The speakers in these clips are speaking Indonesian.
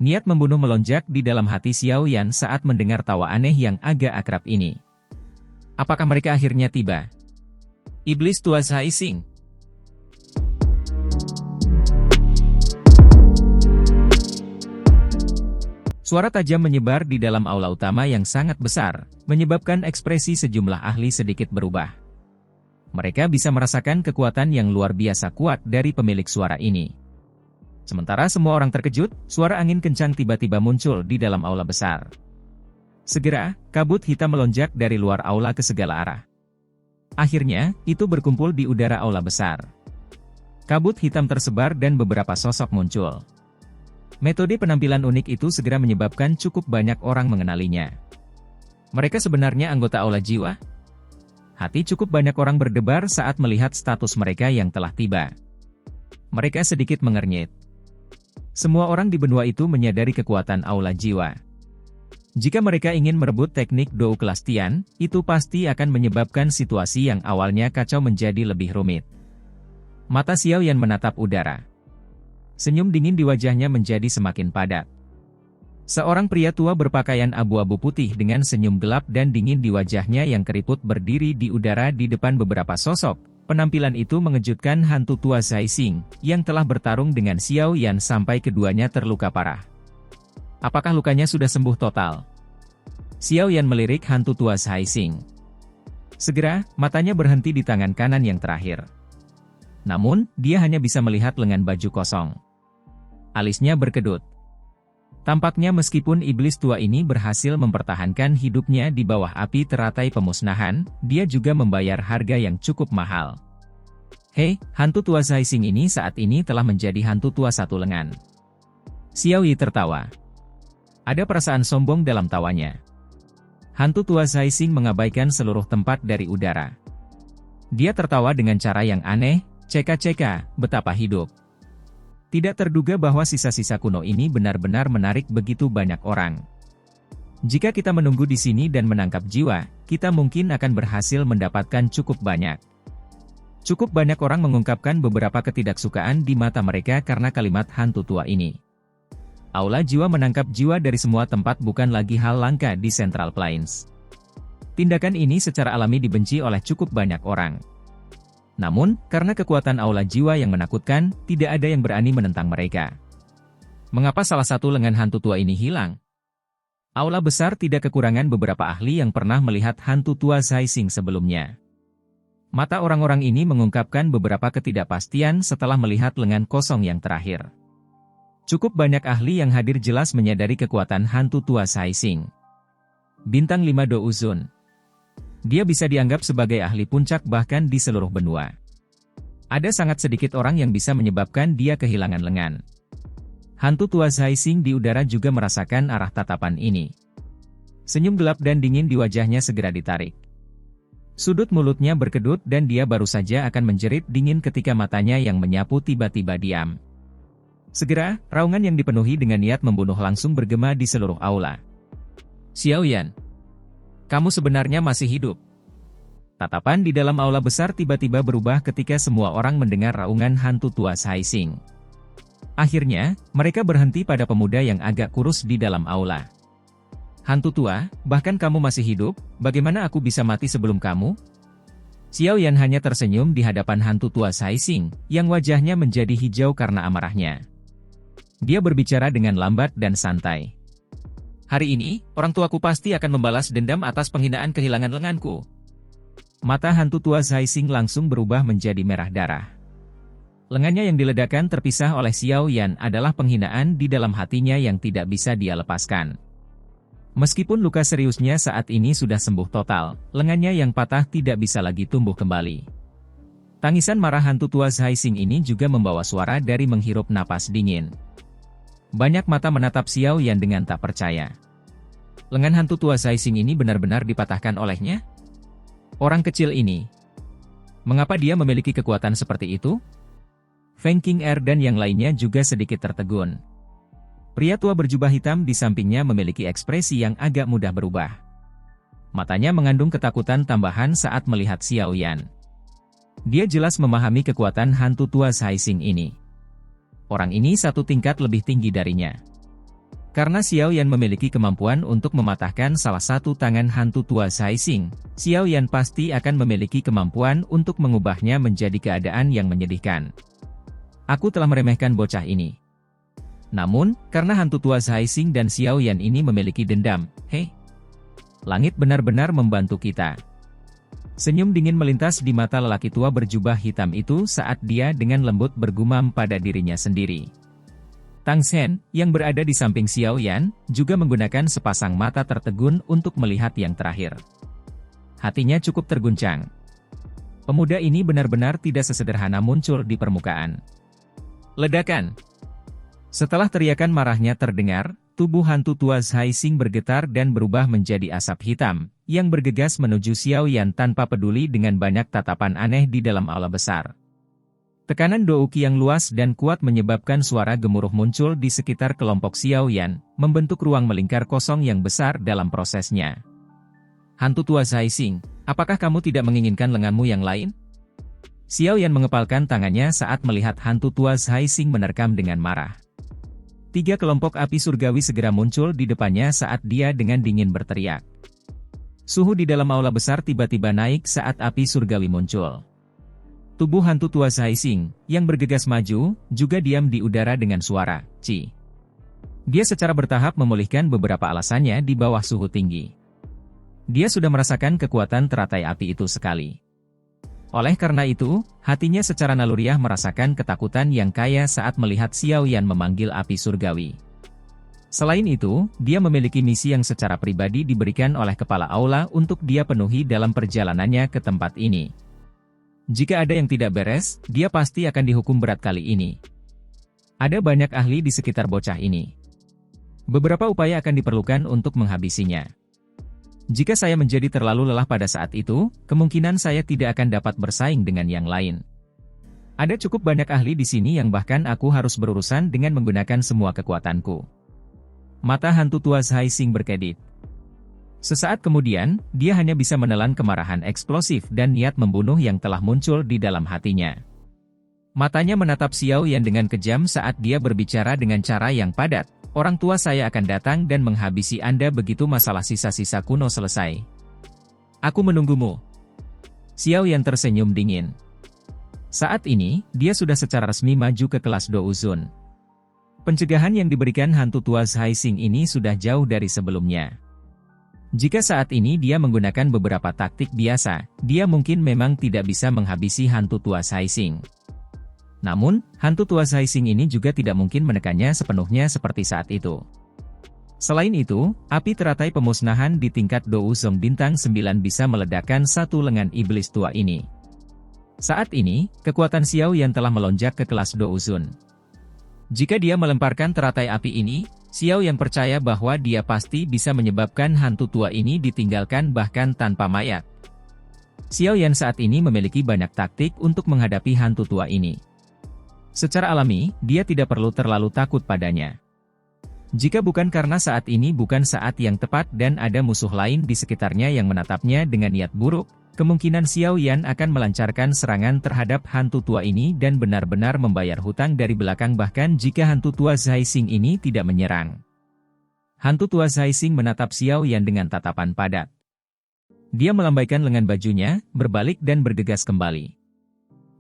Niat membunuh melonjak di dalam hati Xiao Yan saat mendengar tawa aneh yang agak akrab ini. Apakah mereka akhirnya tiba? Iblis tua Zhai Xing. Suara tajam menyebar di dalam aula utama yang sangat besar, menyebabkan ekspresi sejumlah ahli sedikit berubah. Mereka bisa merasakan kekuatan yang luar biasa kuat dari pemilik suara ini. Sementara semua orang terkejut, suara angin kencang tiba-tiba muncul di dalam aula besar. Segera, kabut hitam melonjak dari luar aula ke segala arah. Akhirnya, itu berkumpul di udara aula besar. Kabut hitam tersebar dan beberapa sosok muncul. Metode penampilan unik itu segera menyebabkan cukup banyak orang mengenalinya. Mereka sebenarnya anggota aula jiwa? Hati cukup banyak orang berdebar saat melihat status mereka yang telah tiba. Mereka sedikit mengernyit. Semua orang di benua itu menyadari kekuatan aula jiwa. Jika mereka ingin merebut teknik Dou kelas Tian, itu pasti akan menyebabkan situasi yang awalnya kacau menjadi lebih rumit. Mata Xiao Yan menatap udara. Senyum dingin di wajahnya menjadi semakin padat. Seorang pria tua berpakaian abu-abu putih dengan senyum gelap dan dingin di wajahnya yang keriput berdiri di udara di depan beberapa sosok. Penampilan itu mengejutkan hantu tua Zhai Xing, yang telah bertarung dengan Xiao Yan sampai keduanya terluka parah. Apakah lukanya sudah sembuh total? Xiao Yan melirik hantu tua Zhai Xing. Segera, matanya berhenti di tangan kanan yang terakhir. Namun, dia hanya bisa melihat lengan baju kosong. Alisnya berkedut. Tampaknya meskipun iblis tua ini berhasil mempertahankan hidupnya di bawah api teratai pemusnahan, dia juga membayar harga yang cukup mahal. Hei, hantu tua Zhai Xing ini saat ini telah menjadi hantu tua satu lengan. Xiao Yi tertawa. Ada perasaan sombong dalam tawanya. Hantu tua Zhai Xing mengabaikan seluruh tempat dari udara. Dia tertawa dengan cara yang aneh, ceka-ceka, betapa hidup. Tidak terduga bahwa sisa-sisa kuno ini benar-benar menarik begitu banyak orang. Jika kita menunggu di sini dan menangkap jiwa, kita mungkin akan berhasil mendapatkan cukup banyak. Cukup banyak orang mengungkapkan beberapa ketidaksukaan di mata mereka karena kalimat hantu tua ini. Aula jiwa menangkap jiwa dari semua tempat bukan lagi hal langka di Central Plains. Tindakan ini secara alami dibenci oleh cukup banyak orang. Namun, karena kekuatan aula jiwa yang menakutkan, tidak ada yang berani menentang mereka. Mengapa salah satu lengan hantu tua ini hilang? Aula besar tidak kekurangan beberapa ahli yang pernah melihat hantu tua Zhai Xing sebelumnya. Mata orang-orang ini mengungkapkan beberapa ketidakpastian setelah melihat lengan kosong yang terakhir. Cukup banyak ahli yang hadir jelas menyadari kekuatan hantu tua Zhai Xing. Bintang 5 Do Uzun. Dia bisa dianggap sebagai ahli puncak bahkan di seluruh benua. Ada sangat sedikit orang yang bisa menyebabkan dia kehilangan lengan. Hantu tua Zhai Xing di udara juga merasakan arah tatapan ini. Senyum gelap dan dingin di wajahnya segera ditarik. Sudut mulutnya berkedut dan dia baru saja akan menjerit dingin ketika matanya yang menyapu tiba-tiba diam. Segera, raungan yang dipenuhi dengan niat membunuh langsung bergema di seluruh aula. Xiao Yan, kamu sebenarnya masih hidup. Tatapan di dalam aula besar tiba-tiba berubah ketika semua orang mendengar raungan hantu tua Zhai Xing. Akhirnya, mereka berhenti pada pemuda yang agak kurus di dalam aula. Hantu tua, bahkan kamu masih hidup, bagaimana aku bisa mati sebelum kamu? Xiao Yan hanya tersenyum di hadapan hantu tua Zhai Xing, yang wajahnya menjadi hijau karena amarahnya. Dia berbicara dengan lambat dan santai. Hari ini, orang tuaku pasti akan membalas dendam atas penghinaan kehilangan lenganku. Mata hantu tua Zhai Xing langsung berubah menjadi merah darah. Lengannya yang diledakkan terpisah oleh Xiao Yan adalah penghinaan di dalam hatinya yang tidak bisa dia lepaskan. Meskipun luka seriusnya saat ini sudah sembuh total, lengannya yang patah tidak bisa lagi tumbuh kembali. Tangisan marah hantu tua Zhai Xing ini juga membawa suara dari menghirup napas dingin. Banyak mata menatap Xiao Yan dengan tak percaya. Lengan hantu tua Zhai Xing ini benar-benar dipatahkan olehnya? Orang kecil ini. Mengapa dia memiliki kekuatan seperti itu? Feng Qing'er dan yang lainnya juga sedikit tertegun. Pria tua berjubah hitam di sampingnya memiliki ekspresi yang agak mudah berubah. Matanya mengandung ketakutan tambahan saat melihat Xiao Yan. Dia jelas memahami kekuatan hantu tua Zhai Xing ini. Orang ini satu tingkat lebih tinggi darinya. Karena Xiao Yan memiliki kemampuan untuk mematahkan salah satu tangan hantu tua Zhai Xing, Xiao Yan pasti akan memiliki kemampuan untuk mengubahnya menjadi keadaan yang menyedihkan. Aku telah meremehkan bocah ini. Namun, karena hantu tua Zhai Xing dan Xiao Yan ini memiliki dendam, langit benar-benar membantu kita. Senyum dingin melintas di mata lelaki tua berjubah hitam itu saat dia dengan lembut bergumam pada dirinya sendiri. Tang Shen, yang berada di samping Xiao Yan, juga menggunakan sepasang mata tertegun untuk melihat yang terakhir. Hatinya cukup terguncang. Pemuda ini benar-benar tidak sesederhana muncul di permukaan. Ledakan. Setelah teriakan marahnya terdengar, tubuh hantu tua Zhai Xing bergetar dan berubah menjadi asap hitam, yang bergegas menuju Xiao Yan tanpa peduli dengan banyak tatapan aneh di dalam aula besar. Tekanan douki yang luas dan kuat menyebabkan suara gemuruh muncul di sekitar kelompok Xiao Yan, membentuk ruang melingkar kosong yang besar dalam prosesnya. Hantu tua Zhai Xing, apakah kamu tidak menginginkan lenganmu yang lain? Xiao Yan mengepalkan tangannya saat melihat hantu tua Zhai Xing menerkam dengan marah. 3 kelompok api surgawi segera muncul di depannya saat dia dengan dingin berteriak. Suhu di dalam aula besar tiba-tiba naik saat api surgawi muncul. Tubuh hantu tua Zhai Xing, yang bergegas maju, juga diam di udara dengan suara, "Ci." Dia secara bertahap memulihkan beberapa alasannya di bawah suhu tinggi. Dia sudah merasakan kekuatan teratai api itu sekali. Oleh karena itu, hatinya secara naluriah merasakan ketakutan yang kaya saat melihat Xiao Yan memanggil api surgawi. Selain itu, dia memiliki misi yang secara pribadi diberikan oleh kepala aula untuk dia penuhi dalam perjalanannya ke tempat ini. Jika ada yang tidak beres, dia pasti akan dihukum berat kali ini. Ada banyak ahli di sekitar bocah ini. Beberapa upaya akan diperlukan untuk menghabisinya. Jika saya menjadi terlalu lelah pada saat itu, kemungkinan saya tidak akan dapat bersaing dengan yang lain. Ada cukup banyak ahli di sini yang bahkan aku harus berurusan dengan menggunakan semua kekuatanku. Mata hantu tua Zhai Xing berkedip. Sesaat kemudian, dia hanya bisa menelan kemarahan eksplosif dan niat membunuh yang telah muncul di dalam hatinya. Matanya menatap Xiao Yan dengan kejam saat dia berbicara dengan cara yang padat. Orang tua saya akan datang dan menghabisi Anda begitu masalah sisa-sisa kuno selesai. Aku menunggumu. Xiao Yan tersenyum dingin. Saat ini, dia sudah secara resmi maju ke kelas Douzun. Pencegahan yang diberikan hantu tua Zhai Xing ini sudah jauh dari sebelumnya. Jika saat ini dia menggunakan beberapa taktik biasa, dia mungkin memang tidak bisa menghabisi hantu tua Zhai Xing. Namun, hantu tua Zhai Xing ini juga tidak mungkin menekannya sepenuhnya seperti saat itu. Selain itu, api teratai pemusnahan di tingkat Douzong Bintang 9 bisa meledakkan satu lengan iblis tua ini. Saat ini, kekuatan Xiao Yan telah melonjak ke kelas Douzun. Jika dia melemparkan teratai api ini, Xiao Yan percaya bahwa dia pasti bisa menyebabkan hantu tua ini ditinggalkan bahkan tanpa mayat. Xiao Yan saat ini memiliki banyak taktik untuk menghadapi hantu tua ini. Secara alami, dia tidak perlu terlalu takut padanya. Jika bukan karena saat ini bukan saat yang tepat dan ada musuh lain di sekitarnya yang menatapnya dengan niat buruk, kemungkinan Xiao Yan akan melancarkan serangan terhadap hantu tua ini dan benar-benar membayar hutang dari belakang bahkan jika hantu tua Zhai Xing ini tidak menyerang. Hantu tua Zhai Xing menatap Xiao Yan dengan tatapan padat. Dia melambaikan lengan bajunya, berbalik dan bergegas kembali.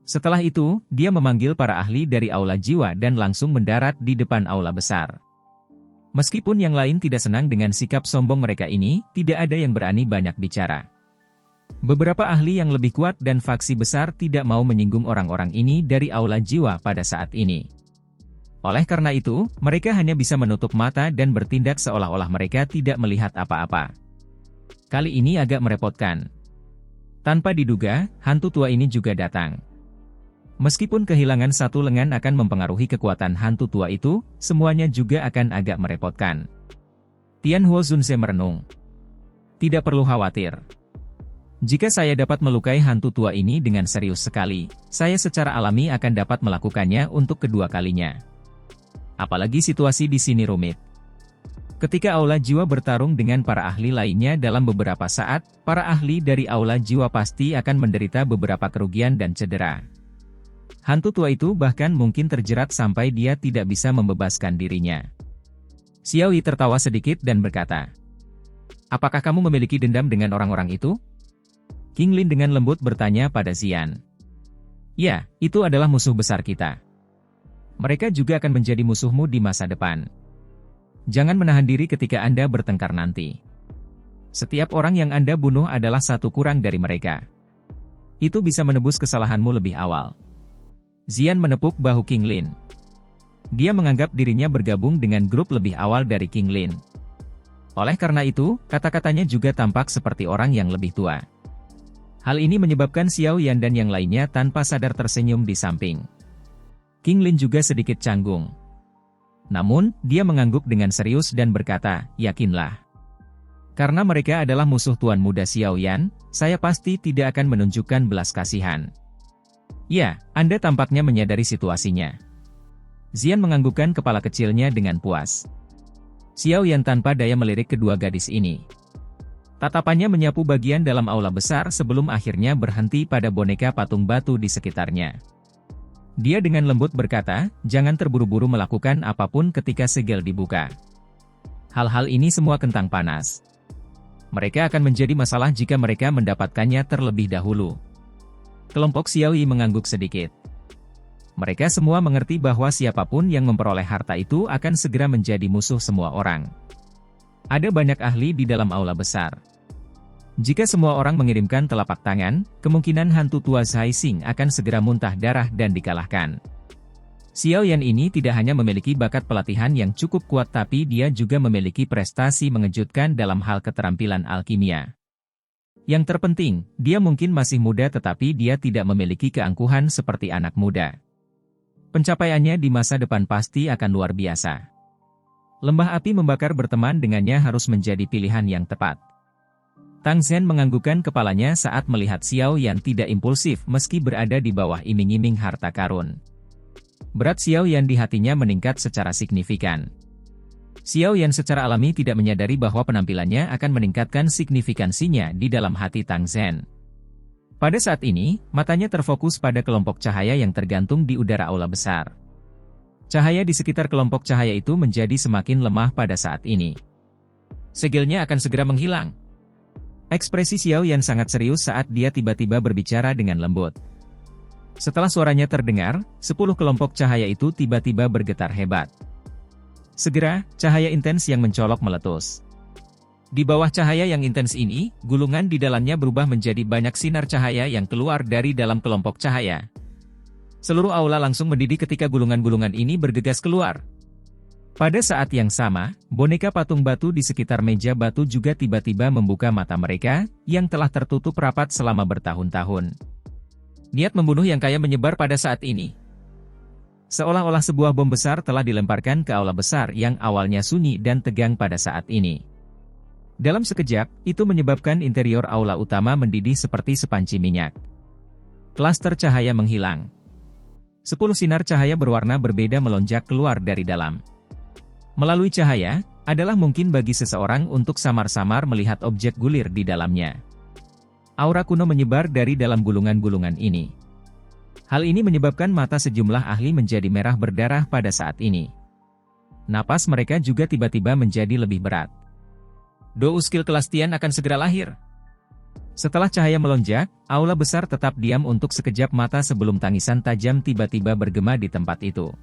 Setelah itu, dia memanggil para ahli dari aula jiwa dan langsung mendarat di depan aula besar. Meskipun yang lain tidak senang dengan sikap sombong mereka ini, tidak ada yang berani banyak bicara. Beberapa ahli yang lebih kuat dan faksi besar tidak mau menyinggung orang-orang ini dari aula jiwa pada saat ini. Oleh karena itu, mereka hanya bisa menutup mata dan bertindak seolah-olah mereka tidak melihat apa-apa. Kali ini agak merepotkan. Tanpa diduga, hantu tua ini juga datang. Meskipun kehilangan satu lengan akan mempengaruhi kekuatan hantu tua itu, semuanya juga akan agak merepotkan. Tian Huo Zunze merenung. Tidak perlu khawatir. Jika saya dapat melukai hantu tua ini dengan serius sekali, saya secara alami akan dapat melakukannya untuk kedua kalinya. Apalagi situasi di sini rumit. Ketika aula jiwa bertarung dengan para ahli lainnya dalam beberapa saat, para ahli dari aula jiwa pasti akan menderita beberapa kerugian dan cedera. Hantu tua itu bahkan mungkin terjerat sampai dia tidak bisa membebaskan dirinya. Xiao Yi tertawa sedikit dan berkata, "Apakah kamu memiliki dendam dengan orang-orang itu?" King Lin dengan lembut bertanya pada Xian. "Ya, itu adalah musuh besar kita. Mereka juga akan menjadi musuhmu di masa depan. Jangan menahan diri ketika Anda bertengkar nanti. Setiap orang yang Anda bunuh adalah satu kurang dari mereka. Itu bisa menebus kesalahanmu lebih awal." Xian menepuk bahu King Lin. Dia menganggap dirinya bergabung dengan grup lebih awal dari King Lin. Oleh karena itu, kata-katanya juga tampak seperti orang yang lebih tua. Hal ini menyebabkan Xiao Yan dan yang lainnya tanpa sadar tersenyum di samping. King Lin juga sedikit canggung. Namun, dia mengangguk dengan serius dan berkata, "Yakinlah. Karena mereka adalah musuh Tuan Muda Xiao Yan, saya pasti tidak akan menunjukkan belas kasihan." "Ya, Anda tampaknya menyadari situasinya." Xian menganggukkan kepala kecilnya dengan puas. Xiao Yan tanpa daya melirik kedua gadis ini. Tatapannya menyapu bagian dalam aula besar sebelum akhirnya berhenti pada boneka patung batu di sekitarnya. Dia dengan lembut berkata, "Jangan terburu-buru melakukan apapun ketika segel dibuka. Hal-hal ini semua kentang panas. Mereka akan menjadi masalah jika mereka mendapatkannya terlebih dahulu." Kelompok Xiao Yi mengangguk sedikit. Mereka semua mengerti bahwa siapapun yang memperoleh harta itu akan segera menjadi musuh semua orang. Ada banyak ahli di dalam aula besar. Jika semua orang mengirimkan telapak tangan, kemungkinan hantu tua Zhai Xing akan segera muntah darah dan dikalahkan. Xiao Yan ini tidak hanya memiliki bakat pelatihan yang cukup kuat tapi dia juga memiliki prestasi mengejutkan dalam hal keterampilan alkimia. Yang terpenting, dia mungkin masih muda tetapi dia tidak memiliki keangkuhan seperti anak muda. Pencapaiannya di masa depan pasti akan luar biasa. Lembah api membakar berteman dengannya harus menjadi pilihan yang tepat. Tang Zhen menganggukkan kepalanya saat melihat Xiao Yan tidak impulsif meski berada di bawah iming-iming harta karun. Berat Xiao Yan di hatinya meningkat secara signifikan. Xiao Yan secara alami tidak menyadari bahwa penampilannya akan meningkatkan signifikansinya di dalam hati Tang Zhen. Pada saat ini, matanya terfokus pada kelompok cahaya yang tergantung di udara aula besar. Cahaya di sekitar kelompok cahaya itu menjadi semakin lemah pada saat ini. Segelnya akan segera menghilang. Ekspresi Xiao Yan sangat serius saat dia tiba-tiba berbicara dengan lembut. Setelah suaranya terdengar, 10 kelompok cahaya itu tiba-tiba bergetar hebat. Segera, cahaya intens yang mencolok meletus. Di bawah cahaya yang intens ini, gulungan di dalamnya berubah menjadi banyak sinar cahaya yang keluar dari dalam kelompok cahaya. Seluruh aula langsung mendidih ketika gulungan-gulungan ini bergegas keluar. Pada saat yang sama, boneka patung batu di sekitar meja batu juga tiba-tiba membuka mata mereka, yang telah tertutup rapat selama bertahun-tahun. Niat membunuh yang kaya menyebar pada saat ini. Seolah-olah sebuah bom besar telah dilemparkan ke aula besar yang awalnya sunyi dan tegang pada saat ini. Dalam sekejap, itu menyebabkan interior aula utama mendidih seperti sepanci minyak. Klaster cahaya menghilang. 10 sinar cahaya berwarna berbeda melonjak keluar dari dalam. Melalui cahaya, adalah mungkin bagi seseorang untuk samar-samar melihat objek gulir di dalamnya. Aura kuno menyebar dari dalam gulungan-gulungan ini. Hal ini menyebabkan mata sejumlah ahli menjadi merah berdarah pada saat ini. Napas mereka juga tiba-tiba menjadi lebih berat. Dou skill kelas Tian akan segera lahir. Setelah cahaya melonjak, aula besar tetap diam untuk sekejap mata sebelum tangisan tajam tiba-tiba bergema di tempat itu.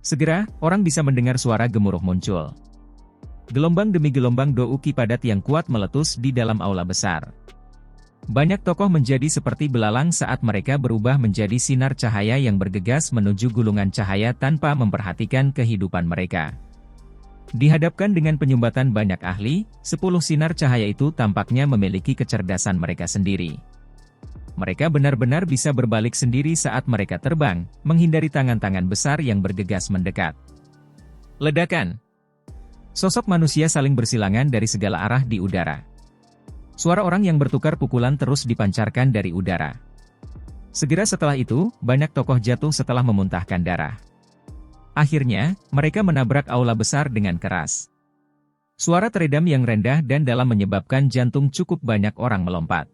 Segera, orang bisa mendengar suara gemuruh muncul. Gelombang demi gelombang dou ki padat yang kuat meletus di dalam aula besar. Banyak tokoh menjadi seperti belalang saat mereka berubah menjadi sinar cahaya yang bergegas menuju gulungan cahaya tanpa memperhatikan kehidupan mereka. Dihadapkan dengan penyumbatan banyak ahli, 10 sinar cahaya itu tampaknya memiliki kecerdasan mereka sendiri. Mereka benar-benar bisa berbalik sendiri saat mereka terbang, menghindari tangan-tangan besar yang bergegas mendekat. Ledakan. Sosok manusia saling bersilangan dari segala arah di udara. Suara orang yang bertukar pukulan terus dipancarkan dari udara. Segera setelah itu, banyak tokoh jatuh setelah memuntahkan darah. Akhirnya, mereka menabrak aula besar dengan keras. Suara teredam yang rendah dan dalam menyebabkan jantung cukup banyak orang melompat.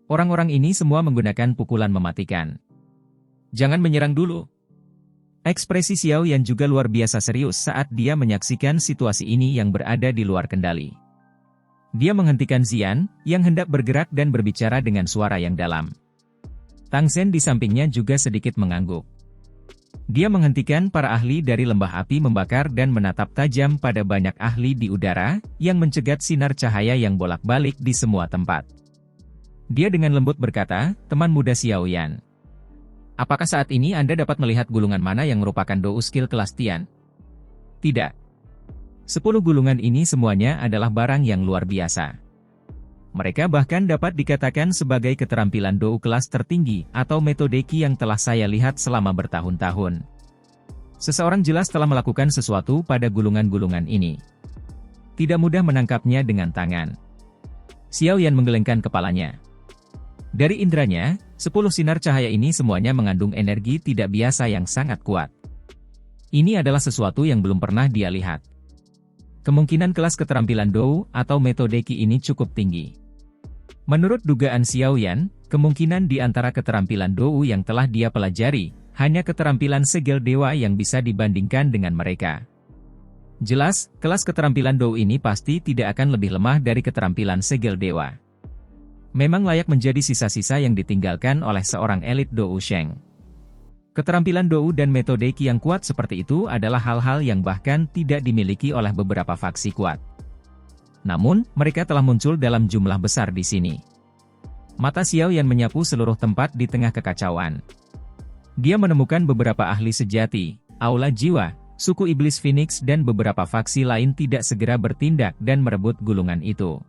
Orang-orang ini semua menggunakan pukulan mematikan. Jangan menyerang dulu. Ekspresi Xiao Yan juga luar biasa serius saat dia menyaksikan situasi ini yang berada di luar kendali. Dia menghentikan Xian, yang hendak bergerak dan berbicara dengan suara yang dalam. Tang Zhen di sampingnya juga sedikit mengangguk. Dia menghentikan para ahli dari lembah api membakar dan menatap tajam pada banyak ahli di udara, yang mencegat sinar cahaya yang bolak-balik di semua tempat. Dia dengan lembut berkata, "Teman muda Xiao Yan. Apakah saat ini Anda dapat melihat gulungan mana yang merupakan Dou skill kelas Tian?" "Tidak. 10 gulungan ini semuanya adalah barang yang luar biasa. Mereka bahkan dapat dikatakan sebagai keterampilan Dou kelas tertinggi atau metode Qi yang telah saya lihat selama bertahun-tahun. Seseorang jelas telah melakukan sesuatu pada gulungan-gulungan ini. Tidak mudah menangkapnya dengan tangan." Xiao Yan menggelengkan kepalanya. Dari indranya, 10 sinar cahaya ini semuanya mengandung energi tidak biasa yang sangat kuat. Ini adalah sesuatu yang belum pernah dia lihat. Kemungkinan kelas keterampilan Dou atau metode Qi ini cukup tinggi. Menurut dugaan Xiao Yan, kemungkinan di antara keterampilan Dou yang telah dia pelajari, hanya keterampilan segel dewa yang bisa dibandingkan dengan mereka. Jelas, kelas keterampilan Dou ini pasti tidak akan lebih lemah dari keterampilan segel dewa. Memang layak menjadi sisa-sisa yang ditinggalkan oleh seorang elit Dou Sheng. Keterampilan Dou dan metode Qi yang kuat seperti itu adalah hal-hal yang bahkan tidak dimiliki oleh beberapa faksi kuat. Namun, mereka telah muncul dalam jumlah besar di sini. Mata Xiao Yan menyapu seluruh tempat di tengah kekacauan. Dia menemukan beberapa ahli sejati, aula jiwa, suku iblis Phoenix dan beberapa faksi lain tidak segera bertindak dan merebut gulungan itu.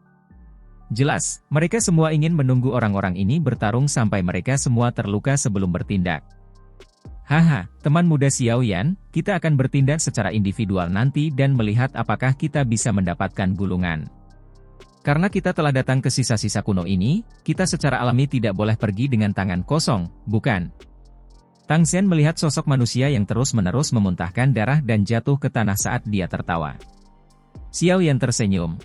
Jelas, mereka semua ingin menunggu orang-orang ini bertarung sampai mereka semua terluka sebelum bertindak. "Haha, teman muda Xiao Yan, kita akan bertindak secara individual nanti dan melihat apakah kita bisa mendapatkan gulungan. Karena kita telah datang ke sisa-sisa kuno ini, kita secara alami tidak boleh pergi dengan tangan kosong, bukan?" Tang Zhen melihat sosok manusia yang terus-menerus memuntahkan darah dan jatuh ke tanah saat dia tertawa. Xiao Yan tersenyum.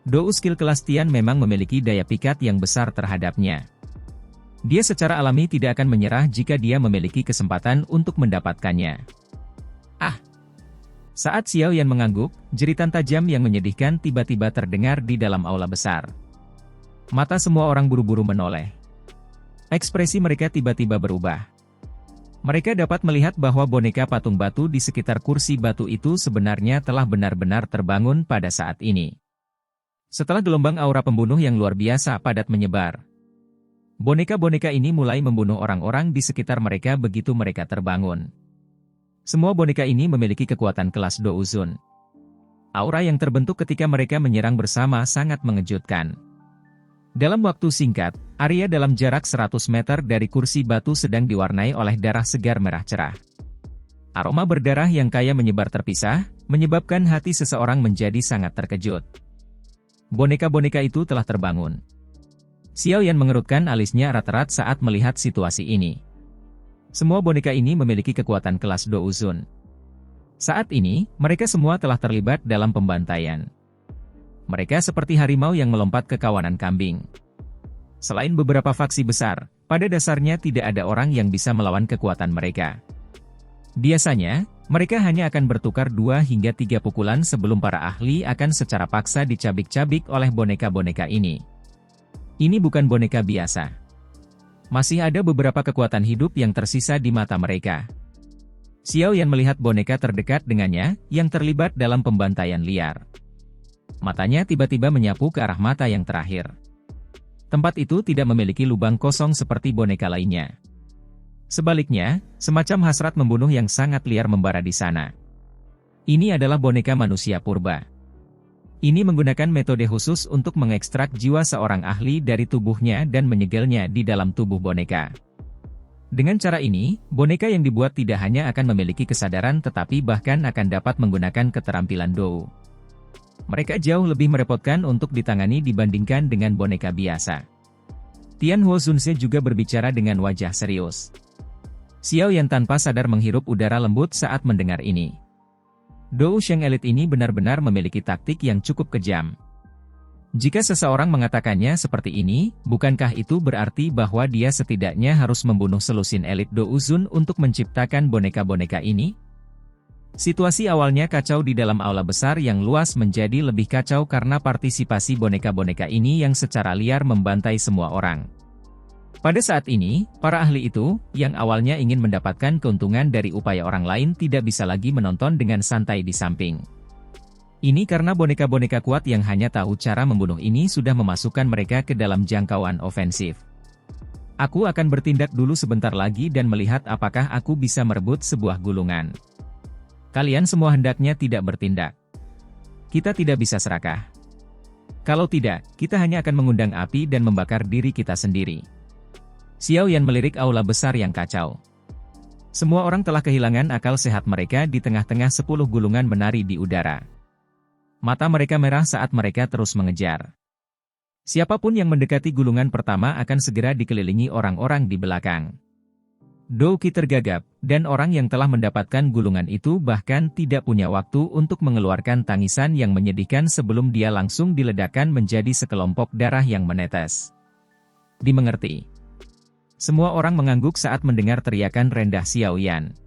Dou skill kelas Tian memang memiliki daya pikat yang besar terhadapnya. Dia secara alami tidak akan menyerah jika dia memiliki kesempatan untuk mendapatkannya. "Ah!" Saat Xiao Yan mengangguk, jeritan tajam yang menyedihkan tiba-tiba terdengar di dalam aula besar. Mata semua orang buru-buru menoleh. Ekspresi mereka tiba-tiba berubah. Mereka dapat melihat bahwa boneka patung batu di sekitar kursi batu itu sebenarnya telah benar-benar terbangun pada saat ini. Setelah gelombang aura pembunuh yang luar biasa padat menyebar, boneka-boneka ini mulai membunuh orang-orang di sekitar mereka begitu mereka terbangun. Semua boneka ini memiliki kekuatan kelas Douzun. Aura yang terbentuk ketika mereka menyerang bersama sangat mengejutkan. Dalam waktu singkat, area dalam jarak 100 meter dari kursi batu sedang diwarnai oleh darah segar merah cerah. Aroma berdarah yang kaya menyebar terpisah, menyebabkan hati seseorang menjadi sangat terkejut. Boneka-boneka itu telah terbangun. Xiao Yan mengerutkan alisnya erat-erat saat melihat situasi ini. Semua boneka ini memiliki kekuatan kelas Douzun. Saat ini, mereka semua telah terlibat dalam pembantaian. Mereka seperti harimau yang melompat ke kawanan kambing. Selain beberapa faksi besar, pada dasarnya tidak ada orang yang bisa melawan kekuatan mereka. Biasanya, mereka hanya akan bertukar 2 hingga 3 pukulan sebelum para ahli akan secara paksa dicabik-cabik oleh boneka-boneka ini. Ini bukan boneka biasa. Masih ada beberapa kekuatan hidup yang tersisa di mata mereka. Xiao Yan melihat boneka terdekat dengannya, yang terlibat dalam pembantaian liar. Matanya tiba-tiba menyapu ke arah mata yang terakhir. Tempat itu tidak memiliki lubang kosong seperti boneka lainnya. Sebaliknya, semacam hasrat membunuh yang sangat liar membara di sana. Ini adalah boneka manusia purba. Ini menggunakan metode khusus untuk mengekstrak jiwa seorang ahli dari tubuhnya dan menyegelnya di dalam tubuh boneka. Dengan cara ini, boneka yang dibuat tidak hanya akan memiliki kesadaran tetapi bahkan akan dapat menggunakan keterampilan Dou. Mereka jauh lebih merepotkan untuk ditangani dibandingkan dengan boneka biasa. Tian Huo Zunse juga berbicara dengan wajah serius. Xiao Yan tanpa sadar menghirup udara lembut saat mendengar ini. Dou Sheng Elite ini benar-benar memiliki taktik yang cukup kejam. Jika seseorang mengatakannya seperti ini, bukankah itu berarti bahwa dia setidaknya harus membunuh selusin elit Douzun untuk menciptakan boneka-boneka ini? Situasi awalnya kacau di dalam aula besar yang luas menjadi lebih kacau karena partisipasi boneka-boneka ini yang secara liar membantai semua orang. Pada saat ini, para ahli itu, yang awalnya ingin mendapatkan keuntungan dari upaya orang lain tidak bisa lagi menonton dengan santai di samping. Ini karena boneka-boneka kuat yang hanya tahu cara membunuh ini sudah memasukkan mereka ke dalam jangkauan ofensif. Aku akan bertindak dulu sebentar lagi dan melihat apakah aku bisa merebut sebuah gulungan. Kalian semua hendaknya tidak bertindak. Kita tidak bisa serakah. Kalau tidak, kita hanya akan mengundang api dan membakar diri kita sendiri. Xiao Yan melirik aula besar yang kacau. Semua orang telah kehilangan akal sehat mereka di tengah-tengah 10 gulungan menari di udara. Mata mereka merah saat mereka terus mengejar. Siapapun yang mendekati gulungan pertama akan segera dikelilingi orang-orang di belakang. Dou Qi tergagap, dan orang yang telah mendapatkan gulungan itu bahkan tidak punya waktu untuk mengeluarkan tangisan yang menyedihkan sebelum dia langsung diledakkan menjadi sekelompok darah yang menetes. Dimengerti. Semua orang mengangguk saat mendengar teriakan rendah Xiao Yan.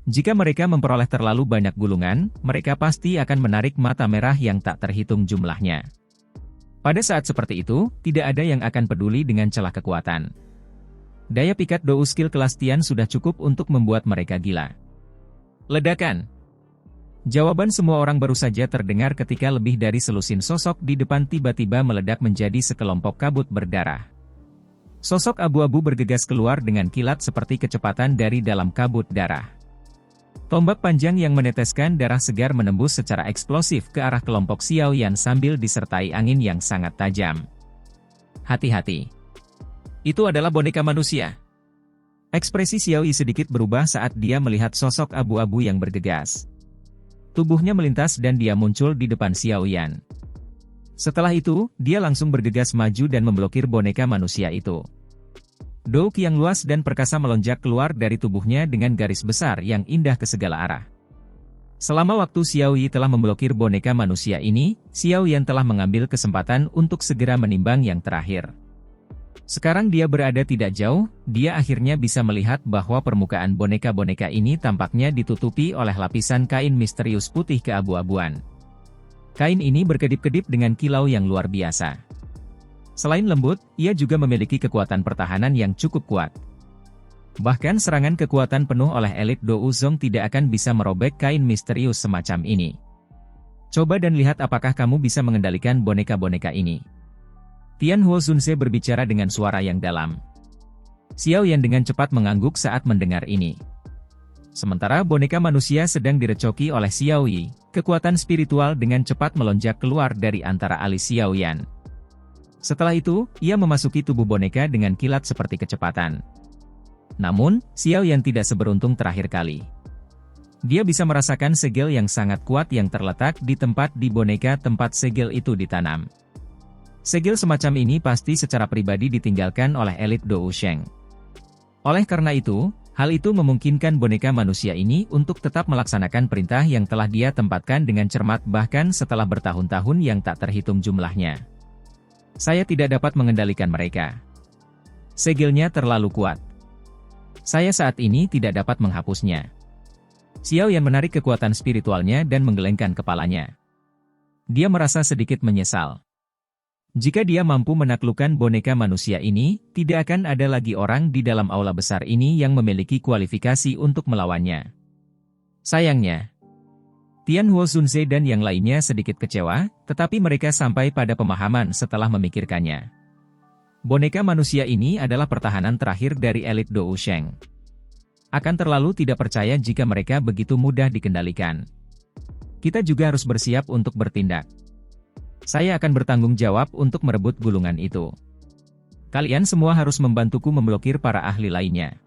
Jika mereka memperoleh terlalu banyak gulungan, mereka pasti akan menarik mata merah yang tak terhitung jumlahnya. Pada saat seperti itu, tidak ada yang akan peduli dengan celah kekuatan. Daya pikat Dou skill kelas Tian sudah cukup untuk membuat mereka gila. Ledakan. Jawaban semua orang baru saja terdengar ketika lebih dari selusin sosok di depan tiba-tiba meledak menjadi sekelompok kabut berdarah. Sosok abu-abu bergegas keluar dengan kilat seperti kecepatan dari dalam kabut darah. Tombak panjang yang meneteskan darah segar menembus secara eksplosif ke arah kelompok Xiao Yan sambil disertai angin yang sangat tajam. Hati-hati. Itu adalah boneka manusia. Ekspresi Xiao Yi sedikit berubah saat dia melihat sosok abu-abu yang bergegas. Tubuhnya melintas dan dia muncul di depan Xiao Yan. Setelah itu, dia langsung bergegas maju dan memblokir boneka manusia itu. Dou Qi yang luas dan perkasa melonjak keluar dari tubuhnya dengan garis besar yang indah ke segala arah. Selama waktu Xiao Yi telah memblokir boneka manusia ini, Xiao Yan telah mengambil kesempatan untuk segera menimbang yang terakhir. Sekarang dia berada tidak jauh, dia akhirnya bisa melihat bahwa permukaan boneka-boneka ini tampaknya ditutupi oleh lapisan kain misterius putih keabu-abuan. Kain ini berkedip-kedip dengan kilau yang luar biasa. Selain lembut, ia juga memiliki kekuatan pertahanan yang cukup kuat. Bahkan serangan kekuatan penuh oleh elit Douzong tidak akan bisa merobek kain misterius semacam ini. Coba dan lihat apakah kamu bisa mengendalikan boneka-boneka ini. Tian Huo Zunze berbicara dengan suara yang dalam. Xiao Yan dengan cepat mengangguk saat mendengar ini. Sementara boneka manusia sedang direcoki oleh Xiao Yi, kekuatan spiritual dengan cepat melonjak keluar dari antara alis Xiao Yan. Setelah itu, ia memasuki tubuh boneka dengan kilat seperti kecepatan. Namun, Xiao Yan tidak seberuntung terakhir kali. Dia bisa merasakan segel yang sangat kuat yang terletak di tempat di boneka tempat segel itu ditanam. Segel semacam ini pasti secara pribadi ditinggalkan oleh elit Dousheng. Oleh karena itu, hal itu memungkinkan boneka manusia ini untuk tetap melaksanakan perintah yang telah dia tempatkan dengan cermat bahkan setelah bertahun-tahun yang tak terhitung jumlahnya. Saya tidak dapat mengendalikan mereka. Segelnya terlalu kuat. Saya saat ini tidak dapat menghapusnya. Xiao Yan menarik kekuatan spiritualnya dan menggelengkan kepalanya. Dia merasa sedikit menyesal. Jika dia mampu menaklukkan boneka manusia ini, tidak akan ada lagi orang di dalam aula besar ini yang memiliki kualifikasi untuk melawannya. Sayangnya, Tian Huo Zunze dan yang lainnya sedikit kecewa, tetapi mereka sampai pada pemahaman setelah memikirkannya. Boneka manusia ini adalah pertahanan terakhir dari elit Dousheng. Akan terlalu tidak percaya jika mereka begitu mudah dikendalikan. Kita juga harus bersiap untuk bertindak. Saya akan bertanggung jawab untuk merebut gulungan itu. Kalian semua harus membantuku memblokir para ahli lainnya.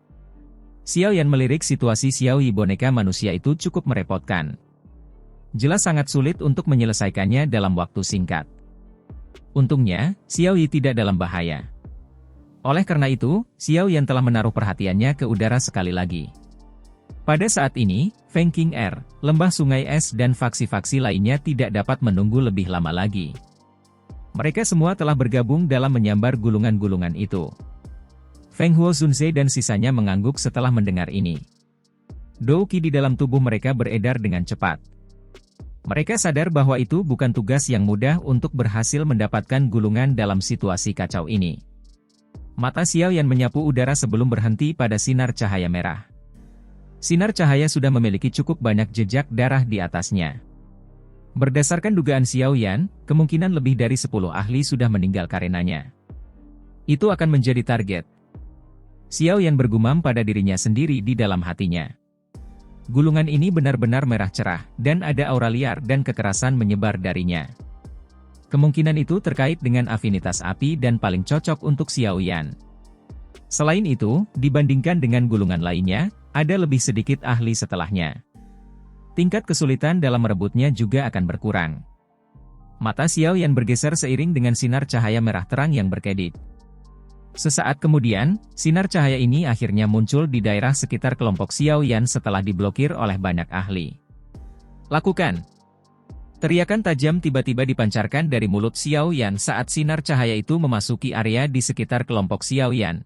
Xiao Yan melirik situasi Xiao Yi boneka manusia itu cukup merepotkan. Jelas sangat sulit untuk menyelesaikannya dalam waktu singkat. Untungnya, Xiao Yi tidak dalam bahaya. Oleh karena itu, Xiao Yan telah menaruh perhatiannya ke udara sekali lagi. Pada saat ini, Feng King Air, lembah sungai es dan faksi-faksi lainnya tidak dapat menunggu lebih lama lagi. Mereka semua telah bergabung dalam menyambar gulungan-gulungan itu. Feng Huo Zunze dan sisanya mengangguk setelah mendengar ini. Dou Qi di dalam tubuh mereka beredar dengan cepat. Mereka sadar bahwa itu bukan tugas yang mudah untuk berhasil mendapatkan gulungan dalam situasi kacau ini. Mata Xiao Yan menyapu udara sebelum berhenti pada sinar cahaya merah. Sinar cahaya sudah memiliki cukup banyak jejak darah di atasnya. Berdasarkan dugaan Xiao Yan, kemungkinan lebih dari 10 ahli sudah meninggal karenanya. Itu akan menjadi target. Xiao Yan bergumam pada dirinya sendiri di dalam hatinya. Gulungan ini benar-benar merah cerah, dan ada aura liar dan kekerasan menyebar darinya. Kemungkinan itu terkait dengan afinitas api dan paling cocok untuk Xiao Yan. Selain itu, dibandingkan dengan gulungan lainnya, ada lebih sedikit ahli setelahnya. Tingkat kesulitan dalam merebutnya juga akan berkurang. Mata Xiao Yan bergeser seiring dengan sinar cahaya merah terang yang berkedip. Sesaat kemudian, sinar cahaya ini akhirnya muncul di daerah sekitar kelompok Xiao Yan setelah diblokir oleh banyak ahli. Lakukan! Teriakan tajam tiba-tiba dipancarkan dari mulut Xiao Yan saat sinar cahaya itu memasuki area di sekitar kelompok Xiao Yan,